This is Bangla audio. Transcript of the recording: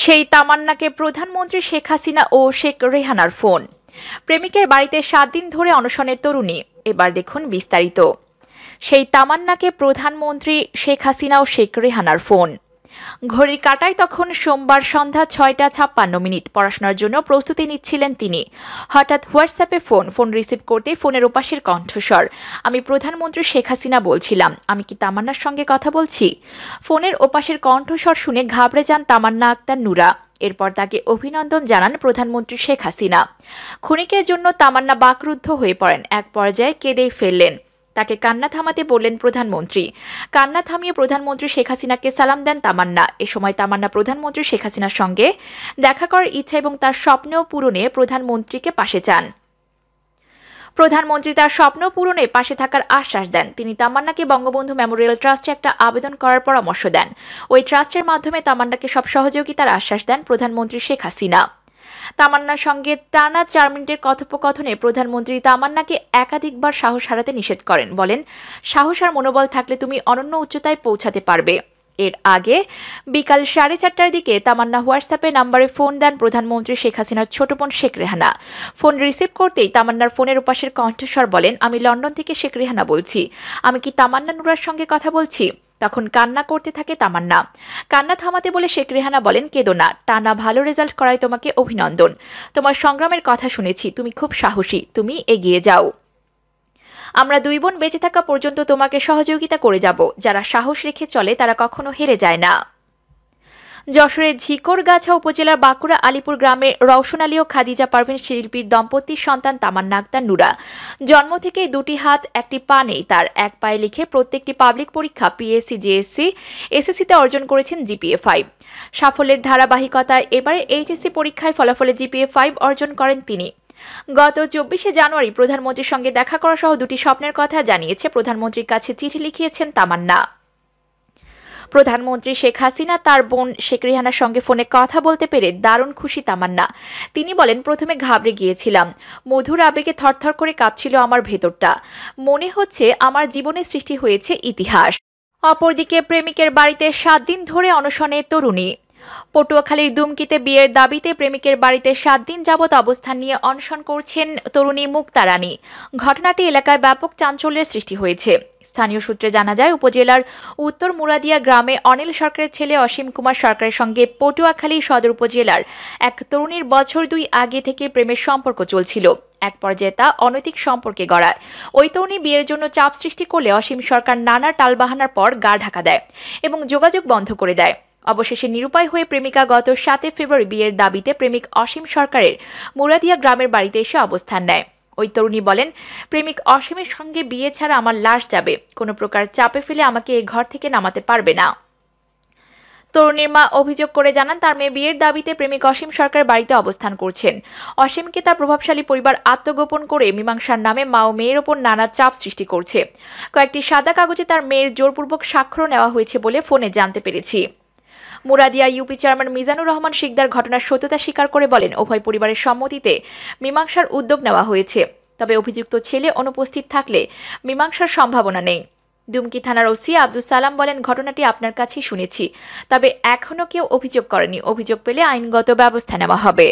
সেই তামান্নাকে প্রধানমন্ত্রী শেখ হাসিনা ও শেখ রেহানার ফোন। প্রেমিকের বাড়িতে 7 দিন ধরে অনশনের তরুণী। এবার দেখুন বিস্তারিত। সেই তামান্নাকে প্রধানমন্ত্রী শেখ হাসিনা ও শেখ রেহানার ফোন। ঘড়ির কাঁটায় তখন সোমবার সন্ধ্যা 6:56। পড়াশোনার জন্য প্রস্তুতি নিচ্ছিলেন তিনি। হঠাৎ হোয়াটসঅ্যাপে ফোন রিসিভ করতে ফোনের ওপাশের কণ্ঠস্বর। আমি প্রধানমন্ত্রী শেখ হাসিনা বলছিলাম, আমি কি তামান্নার সঙ্গে কথা বলছি? ফোনের ওপাশের কণ্ঠস্বর শুনে ঘাবড়ে যান তামান্না আক্তার নুরা। এরপর তাকে অভিনন্দন জানান প্রধানমন্ত্রী শেখ হাসিনা। ক্ষণিকের জন্য তামান্না বাকরুদ্ধ হয়ে পড়েন, এক পর্যায়ে কেঁদেই ফেললেন। তাকে কান্না থামাতে বললেন প্রধানমন্ত্রী। কান্না থামিয়ে প্রধানমন্ত্রী শেখ হাসিনাকে সালাম দেন তামান্না। এ সময় তামান্না প্রধানমন্ত্রী শেখ হাসিনার সঙ্গে দেখা করার ইচ্ছা এবং তার স্বপ্ন পূরণে প্রধানমন্ত্রীকে পাশে চান। প্রধানমন্ত্রী তার স্বপ্ন পূরণে পাশে থাকার আশ্বাস দেন। তিনি তামান্নাকে বঙ্গবন্ধু মেমোরিয়াল ট্রাস্টে একটা আবেদন করার পরামর্শ দেন। ওই ট্রাস্টের মাধ্যমে তামান্নাকে সব সহযোগিতার আশ্বাস দেন প্রধানমন্ত্রী শেখ হাসিনা। তামান্নার সঙ্গে টানা 4 মিনিটের কথোপকথনে প্রধানমন্ত্রী তামান্নাকে একাধিকবার সাহস হারাতে নিষেধ করেন। বলেন, সাহস আর মনোবল থাকলে তুমি অনন্য উচ্চতায় পৌঁছাতে পারবে। এর আগে বিকাল 4:30টার দিকে তামান্না হোয়াটসঅ্যাপে নাম্বারে ফোন দেন প্রধানমন্ত্রী শেখ হাসিনার ছোট বোন শেখ রেহানা। ফোন রিসিভ করতেই তামান্নার ফোনের ওপাশের কণ্ঠস্বর বলেন, আমি লন্ডন থেকে শেখ রেহানা বলছি। আমি কি তামান্না নুরার সঙ্গে কথা বলছি? তখন কান্না করতে থাকে তামান্না। কান্না থামাতে বলে শেখ রেহানা বলেন, কেঁদো না, টানা ভালো রেজাল্ট করায় তোমাকে অভিনন্দন। তোমার সংগ্রামের কথা শুনেছি, তুমি খুব সাহসী, তুমি এগিয়ে যাও। আমরা 2 বোন বেঁচে থাকা পর্যন্ত তোমাকে সহযোগিতা করে যাব। যারা সাহস রেখে চলে তারা কখনো হেরে যায় না। যশোরের ঝিকরগাছা উপজেলার বাঁকুড়া আলীপুর গ্রামের রওশন আলী ও খাদিজা পারভিন শিল্পীর দম্পতির সন্তান তামান্না আক্তার নুরা। জন্ম থেকেই 2টি হাত 1টি পা নেই তার। এক পায়ে লিখে প্রত্যেকটি পাবলিক পরীক্ষা পিএসসি, জেএসসি, এসএসসিতে অর্জন করেছেন জিপিএ 5। সাফল্যের ধারাবাহিকতায় এবারে এইচএসসি পরীক্ষায় ফলাফলে জিপিএ 5 অর্জন করেন তিনি। গত 24শে জানুয়ারি প্রধানমন্ত্রীর সঙ্গে দেখা করা সহ 2টি স্বপ্নের কথা জানিয়েছে প্রধানমন্ত্রীর কাছে চিঠি লিখিয়েছেন তামান্না। প্রধানমন্ত্রী শেখ হাসিনা তার বোন শেখ রেহানার সঙ্গে ফোনে কথা বলতে পেরে দারুণ খুশি তামান্না। তিনি বলেন, প্রথমে ঘাবড়ে গিয়েছিলাম, মধুর আবেগে থরথর করে কাঁপছিল আমার ভেতরটা। মনে হচ্ছে আমার জীবনে সৃষ্টি হয়েছে ইতিহাস। অপরদিকে প্রেমিকের বাড়িতে 7 দিন ধরে অনশনে তরুণী। পটুয়াখালীর দুমকিতে বিয়ের দাবিতে প্রেমিকের বাড়িতে 7 দিন যাবৎ অবস্থান নিয়ে অনশন করছেন তরুণী মুক্তা রানী। ঘটনাটি এলাকায় ব্যাপক চাঞ্চল্যের সৃষ্টি হয়েছে। স্থানীয় সূত্রে জানা যায়, উপজেলার উত্তর মুরাদিয়া গ্রামে অনিল সরকারের ছেলে অসীম কুমার সরকারের সঙ্গে পটুয়াখালী সদর উপজেলার এক তরুণীর বছর 2 আগে থেকে প্রেমের সম্পর্ক চলছিল। এক পর্যায়ে তা অনৈতিক সম্পর্কে গড়ায়। ওই তরুণী বিয়ের জন্য চাপ সৃষ্টি করলে অসীম সরকার নানা টালবাহানার পর গা ঢাকা দেয় এবং যোগাযোগ বন্ধ করে দেয়। অবশেষে নিরুপায় হয়ে প্রেমিকা গত 7 ফেব্রুয়ারি বিয়ের দাবিতে প্রেমিক অসীম সরকারের মুরাদিয়া গ্রামের বাড়িতে এসে অবস্থান নেয়। ওই তরুণী বলেন, প্রেমিক অসীমের সঙ্গে বিয়ে ছাড়া আমার লাশ যাবে, কোনো প্রকার চাপে ফেলে আমাকে এ ঘর থেকে নামাতে পারবে না। তরুণীর মা অভিযোগ করে জানান, তার মেয়ে বিয়ের দাবিতে প্রেমিক অসীম সরকার বাড়িতে অবস্থান করছেন। অসীমকে তার প্রভাবশালী পরিবার আত্মগোপন করে মীমাংসার নামে মা ও মেয়ের ওপর নানা চাপ সৃষ্টি করছে। কয়েকটি সাদা কাগজে তার মেয়ের জোরপূর্বক স্বাক্ষর নেওয়া হয়েছে বলে ফোনে জানতে পেরেছি। মুরাদিয়া ইউপি চেয়ারম্যান মিজানুর রহমান শিকদার ঘটনার সত্যতা স্বীকার করে বলেন, উভয় পরিবারের সম্মতিতে মীমাংসার উদ্যোগ নেওয়া হয়েছে। তবে অভিযুক্ত ছেলে অনুপস্থিত থাকলে মীমাংসার সম্ভাবনা নেই। দুমকি থানার ওসি আব্দুল সালাম বলেন, ঘটনাটি আপনার কাছেই শুনেছি, তবে এখনো কেউ অভিযোগ করেনি। অভিযোগ পেলে আইনগত ব্যবস্থা নেওয়া হবে।